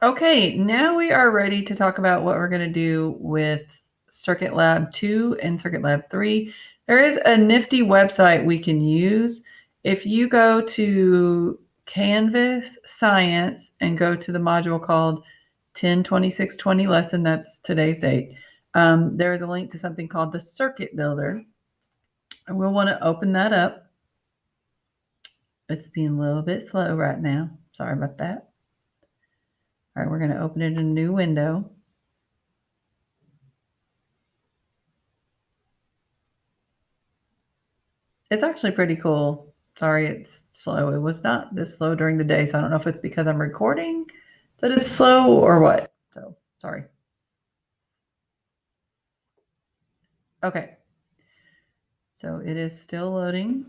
Okay, now we are ready to talk about what we're going to do with Circuit Lab 2 and Circuit Lab 3. There is a nifty website we can use. If you go to Canvas Science and go to the module called 10-26-20 lesson, that's today's date, there is a link to something called the Circuit Builder. And we'll want to open that up. It's being a little bit slow right now. Sorry about that. All right, we're going to open it in a new window. It's actually pretty cool. Sorry, it's slow. It was not this slow during the day, so I don't know if it's because I'm recording that it's slow or what. So, sorry. Okay. So it is still loading.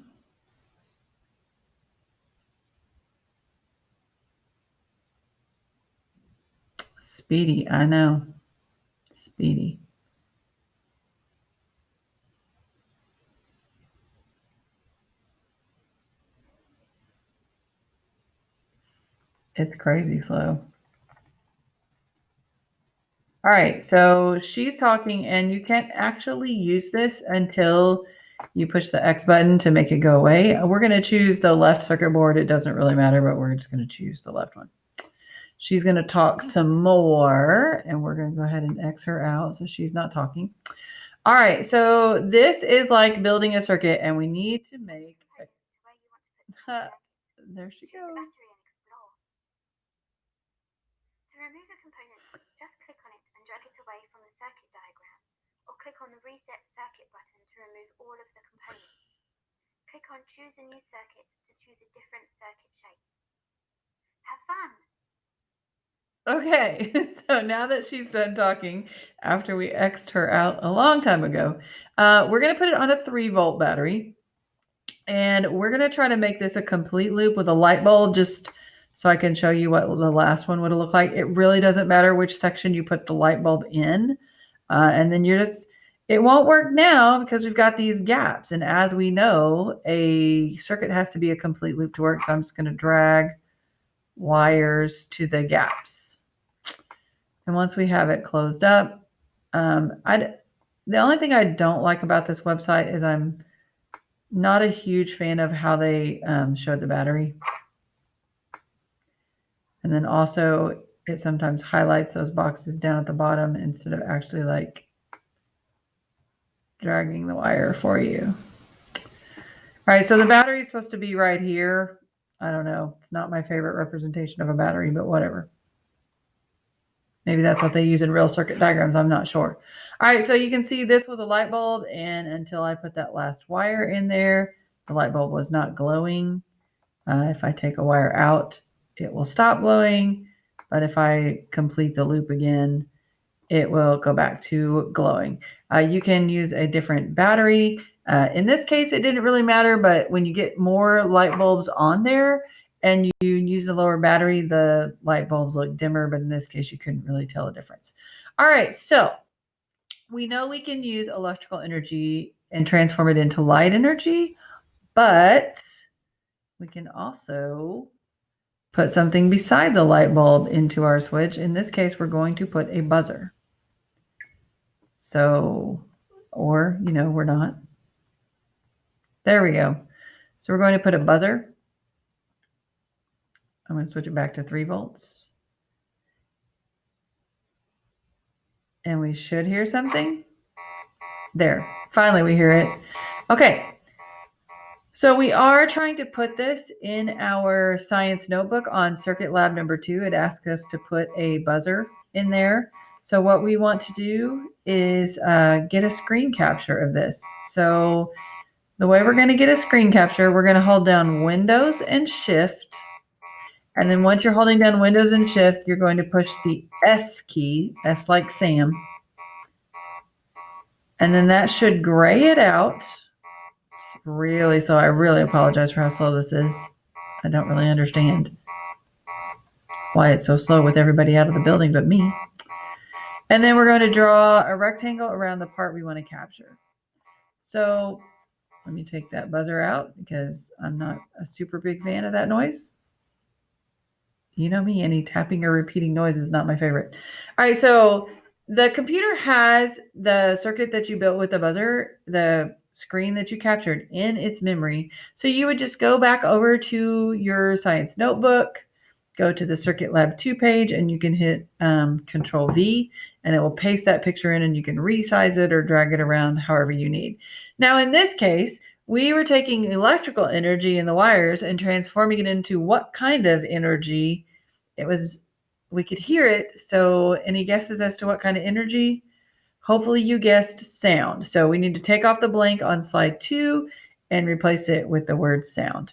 Speedy, I know. Speedy. It's crazy slow. All right, so she's talking, and you can't actually use this until you push the X button to make it go away. We're going to choose the left circuit board. It doesn't really matter, but we're just going to choose the left one. She's going to talk some more, and we're going to go ahead and X her out so she's not talking. All right, so this is like building a circuit, and we need to make there she goes. To remove a component, just click on it and drag it away from the circuit diagram, or click on the Reset Circuit button to remove all of the components. Click on Choose a New Circuit to choose a different circuit shape. Have fun! Okay, so now that she's done talking, after we X'd her out a long time ago, we're going to put it on a 3-volt battery. And we're going to try to make this a complete loop with a light bulb, just so I can show you what the last one would have looked like. It really doesn't matter which section you put the light bulb in. And then it won't work now because we've got these gaps. And as we know, a circuit has to be a complete loop to work. So I'm just going to drag wires to the gaps. And once we have it closed up, the only thing I don't like about this website is I'm not a huge fan of how they showed the battery. And then also it sometimes highlights those boxes down at the bottom instead of actually like dragging the wire for you. All right, so the battery is supposed to be right here. I don't know. It's not my favorite representation of a battery, but whatever. Maybe that's what they use in real circuit diagrams. I'm not sure. All right, so you can see this was a light bulb, and until I put that last wire in there, the light bulb was not glowing. If I take a wire out, it will stop glowing. But if I complete the loop again, it will go back to glowing. You can use a different battery. In this case, it didn't really matter, but when you get more light bulbs on there and you use the lower battery, the light bulbs look dimmer, but in this case, you couldn't really tell the difference. All right, so we know we can use electrical energy and transform it into light energy, but we can also put something besides a light bulb into our switch. In this case, we're going to put a buzzer. So, or, we're not. There we go. So we're going to put a buzzer. I'm going to switch it back to 3 volts. And we should hear something. There. Finally, we hear it. Okay. So we are trying to put this in our science notebook on circuit lab number 2. It asks us to put a buzzer in there. So what we want to do is get a screen capture of this. So the way we're going to get a screen capture, we're going to hold down Windows and Shift. And then once you're holding down Windows and Shift, you're going to push the S key, S like Sam. And then that should gray it out. It's really slow. I really apologize for how slow this is. I don't really understand why it's so slow with everybody out of the building but me. And then we're going to draw a rectangle around the part we want to capture. So let me take that buzzer out because I'm not a super big fan of that noise. You know me, any tapping or repeating noise is not my favorite. All right, so the computer has the circuit that you built with the buzzer, the screen that you captured in its memory. So you would just go back over to your science notebook, go to the Circuit Lab 2 page, and you can hit Control V, and it will paste that picture in, and you can resize it or drag it around however you need. Now, in this case, we were taking electrical energy in the wires and transforming it into what kind of energy it was. We could hear it. So, any guesses as to what kind of energy? Hopefully, you guessed sound. So, we need to take off the blank on slide 2 and replace it with the word sound.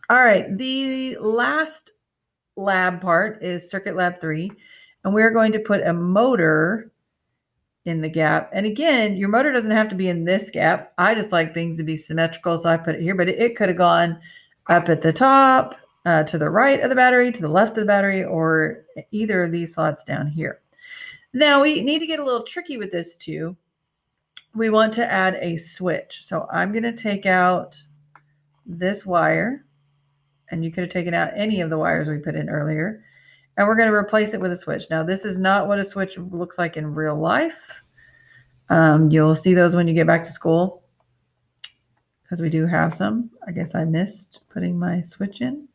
All right, the last lab part is Circuit Lab 3, and we're going to put a motor in the gap. And again, your motor doesn't have to be in this gap. I just like things to be symmetrical, so I put it here, but it could have gone up at the top, to the right of the battery, to the left of the battery, or either of these slots down here. Now, we need to get a little tricky with this too. We want to add a switch. So I'm going to take out this wire, and you could have taken out any of the wires we put in earlier, and we're going to replace it with a switch. Now, this is not what a switch looks like in real life. You'll see those when you get back to school, because we do have some. I guess I missed putting my switch in.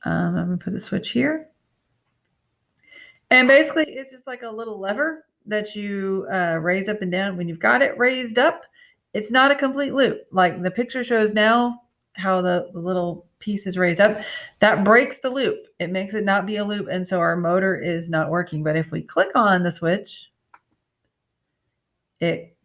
I'm going to put the switch here. And basically, it's just like a little lever that you raise up and down. When you've got it raised up, it's not a complete loop. Like the picture shows now how the little piece is raised up. That breaks the loop. It makes it not be a loop, and so our motor is not working. But if we click on the switch, it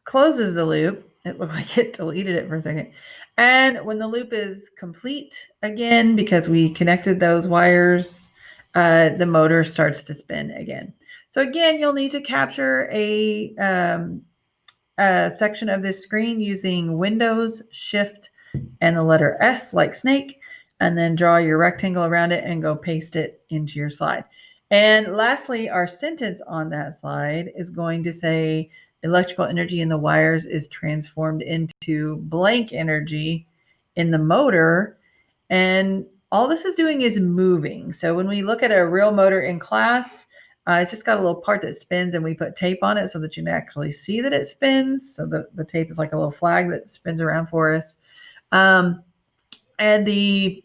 closes the loop. It looked like it deleted it for a second. And when the loop is complete again, because we connected those wires, the motor starts to spin again. So again, you'll need to capture a section of this screen using Windows, Shift, and the letter S like snake, and then draw your rectangle around it and go paste it into your slide. And lastly, our sentence on that slide is going to say, electrical energy in the wires is transformed into blank energy in the motor. And all this is doing is moving. So when we look at a real motor in class, it's just got a little part that spins, and we put tape on it so that you can actually see that it spins. So the tape is like a little flag that spins around for us. And the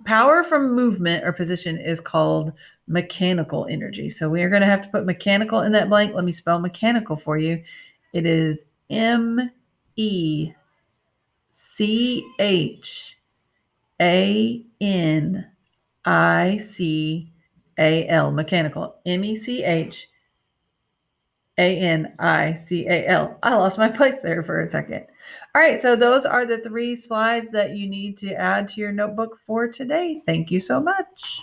power from movement or position is called mechanical energy. So we are going to have to put mechanical in that blank. Let me spell mechanical for you. It is MECHANICAL, mechanical, MECHANICAL. I lost my place there for a second. All right, so those are the 3 slides that you need to add to your notebook for today. Thank you so much.